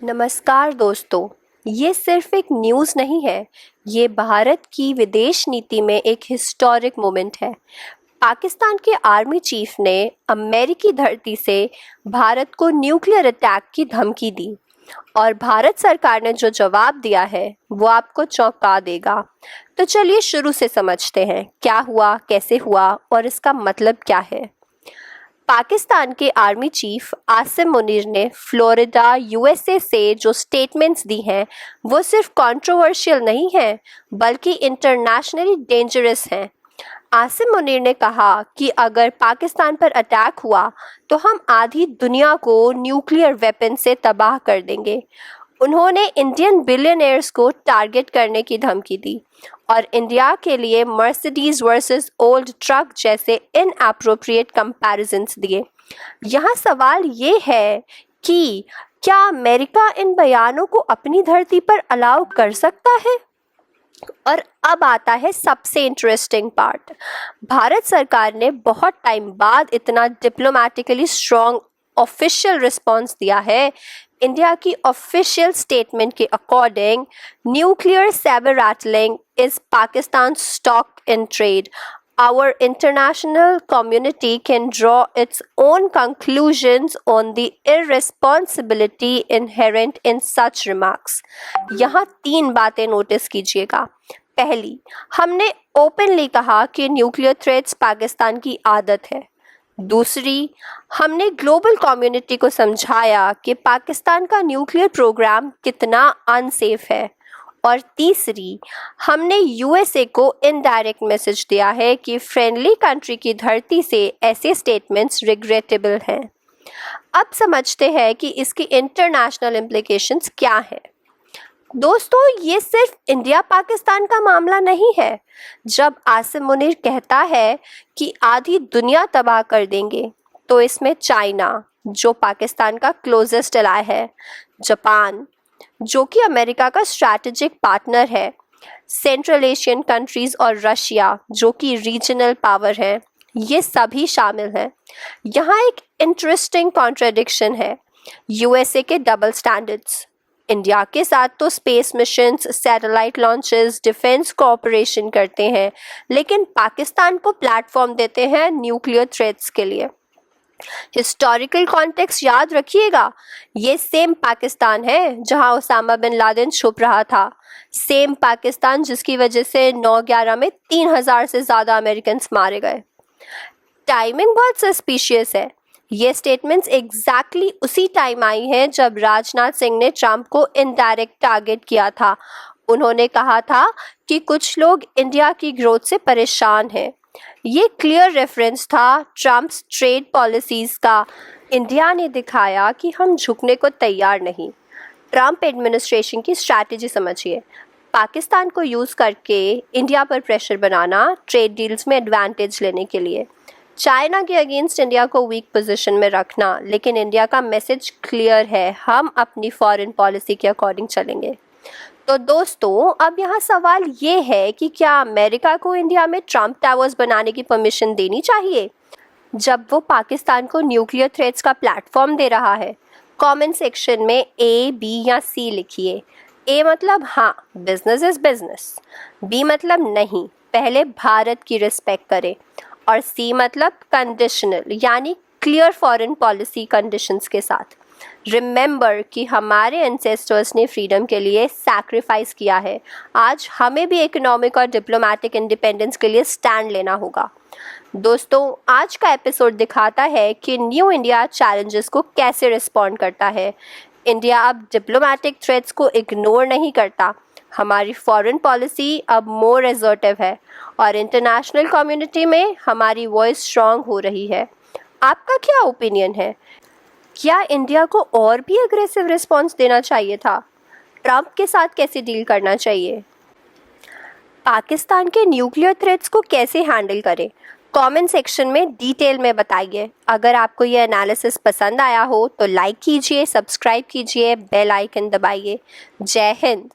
नमस्कार दोस्तों, ये सिर्फ एक न्यूज़ नहीं है, ये भारत की विदेश नीति में एक हिस्टोरिक मोमेंट है। पाकिस्तान के आर्मी चीफ ने अमेरिकी धरती से भारत को न्यूक्लियर अटैक की धमकी दी और भारत सरकार ने जो जवाब दिया है वो आपको चौंका देगा। तो चलिए शुरू से समझते हैं क्या हुआ, कैसे हुआ और इसका मतलब क्या है। पाकिस्तान के आर्मी चीफ आसिम मुनीर ने फ्लोरिडा यूएसए से जो स्टेटमेंट्स दी हैं वो सिर्फ कंट्रोवर्शियल नहीं हैं बल्कि इंटरनेशनली डेंजरस हैं। आसिम मुनीर ने कहा कि अगर पाकिस्तान पर अटैक हुआ तो हम आधी दुनिया को न्यूक्लियर वेपन से तबाह कर देंगे। उन्होंने इंडियन बिलियनियर्स को टारगेट करने की धमकी दी और इंडिया के लिए मर्सिडीज वर्सेस ओल्ड ट्रक जैसे इनएप्रोप्रिएट कंपैरिजंस दिए। यहाँ सवाल ये है कि क्या अमेरिका इन बयानों को अपनी धरती पर अलाउ कर सकता है? और अब आता है सबसे इंटरेस्टिंग पार्ट। भारत सरकार ने बहुत टाइम बाद इतना डिप्लोमेटिकली स्ट्रॉन्ग ऑफिशियल रिस्पॉन्स दिया है। इंडिया की ऑफिशियल स्टेटमेंट के according nuclear Saber rattling is Pakistan stock in trade. Our international community can draw its own conclusions on the irresponsibility inherent in such remarks. यहाँ 3 बातें notice कीजिएगा। पहली, हमने openly कहा कि न्यूक्लियर थ्रेट्स पाकिस्तान की आदत है। दूसरी, हमने ग्लोबल कम्युनिटी को समझाया कि पाकिस्तान का न्यूक्लियर प्रोग्राम कितना अनसेफ है। और तीसरी, हमने यूएसए को इनडायरेक्ट मैसेज दिया है कि फ्रेंडली कंट्री की धरती से ऐसे स्टेटमेंट्स रिग्रेटेबल हैं। अब समझते हैं कि इसकी इंटरनेशनल इम्प्लिकेशंस क्या हैं। दोस्तों, ये सिर्फ इंडिया पाकिस्तान का मामला नहीं है। जब आसिम मुनीर कहता है कि आधी दुनिया तबाह कर देंगे तो इसमें चाइना, जो पाकिस्तान का क्लोजेस्ट एलाय है, जापान, जो कि अमेरिका का स्ट्रैटेजिक पार्टनर है, सेंट्रल एशियन कंट्रीज और रशिया, जो कि रीजनल पावर है, ये सभी शामिल हैं। यहाँ एक इंटरेस्टिंग कॉन्ट्रडिक्शन है। यूएसए के डबल स्टैंडर्ड्स। इंडिया के साथ तो space missions, satellite launches, defence cooperation करते हैं, लेकिन पाकिस्तान को प्लेटफॉर्म देते हैं न्यूक्लियर थ्रेट्स के लिए। हिस्टोरिकल कॉन्टेक्स्ट याद रखिएगा, ये सेम पाकिस्तान है जहां ओसामा बिन लादेन छुप रहा था, सेम पाकिस्तान जिसकी वजह से 9/11 में 3000 से ज़्यादा अमेरिकन मारे गए। टाइमिंग बहुत सस्पिशियस है। ये स्टेटमेंट्स एग्जैक्टली उसी टाइम आई हैं जब राजनाथ सिंह ने ट्रंप को इनडायरेक्ट टारगेट किया था। उन्होंने कहा था कि कुछ लोग इंडिया की ग्रोथ से परेशान हैं। ये क्लियर रेफरेंस था ट्रंप्स ट्रेड पॉलिसीज का। इंडिया ने दिखाया कि हम झुकने को तैयार नहीं। ट्रंप एडमिनिस्ट्रेशन की स्ट्रैटेजी समझिए, पाकिस्तान को यूज़ करके इंडिया पर प्रेशर बनाना, ट्रेड डील्स में एडवांटेज लेने के लिए, चाइना के अगेंस्ट इंडिया को वीक पोजीशन में रखना, लेकिन इंडिया का मैसेज क्लियर है, हम अपनी फॉरेन पॉलिसी के अकॉर्डिंग चलेंगे। तो दोस्तों, अब यहाँ सवाल ये है कि क्या अमेरिका को इंडिया में ट्रंप टावर्स बनाने की परमिशन देनी चाहिए जब वो पाकिस्तान को न्यूक्लियर थ्रेट्स का प्लेटफॉर्म दे रहा है? कमेंट सेक्शन में A, B या C लिखिए। A मतलब हाँ, बिजनेस इज बिजनेस। B मतलब नहीं, पहले भारत की रिस्पेक्ट करें। और C मतलब कंडीशनल, यानी क्लियर फॉरेन पॉलिसी कंडीशंस के साथ। रिमेंबर कि हमारे एंसेस्टर्स ने फ्रीडम के लिए सैक्रिफाइस किया है। आज हमें भी इकोनॉमिक और डिप्लोमेटिक इंडिपेंडेंस के लिए स्टैंड लेना होगा। दोस्तों, आज का एपिसोड दिखाता है कि न्यू इंडिया चैलेंजेस को कैसे रिस्पॉन्ड करता है। इंडिया अब डिप्लोमेटिक थ्रेट्स को इग्नोर नहीं करता। हमारी फॉरेन पॉलिसी अब मोर असर्टिव है और इंटरनेशनल कम्युनिटी में हमारी वॉइस स्ट्रांग हो रही है। आपका क्या ओपिनियन है? क्या इंडिया को और भी अग्रेसिव रिस्पॉन्स देना चाहिए था? ट्रंप के साथ कैसे डील करना चाहिए? पाकिस्तान के न्यूक्लियर थ्रेट्स को कैसे हैंडल करें? कमेंट सेक्शन में डिटेल में बताइए। अगर आपको ये एनालिसिस पसंद आया हो तो लाइक कीजिए, सब्सक्राइब कीजिए, बेल आइकन दबाइए। जय हिंद।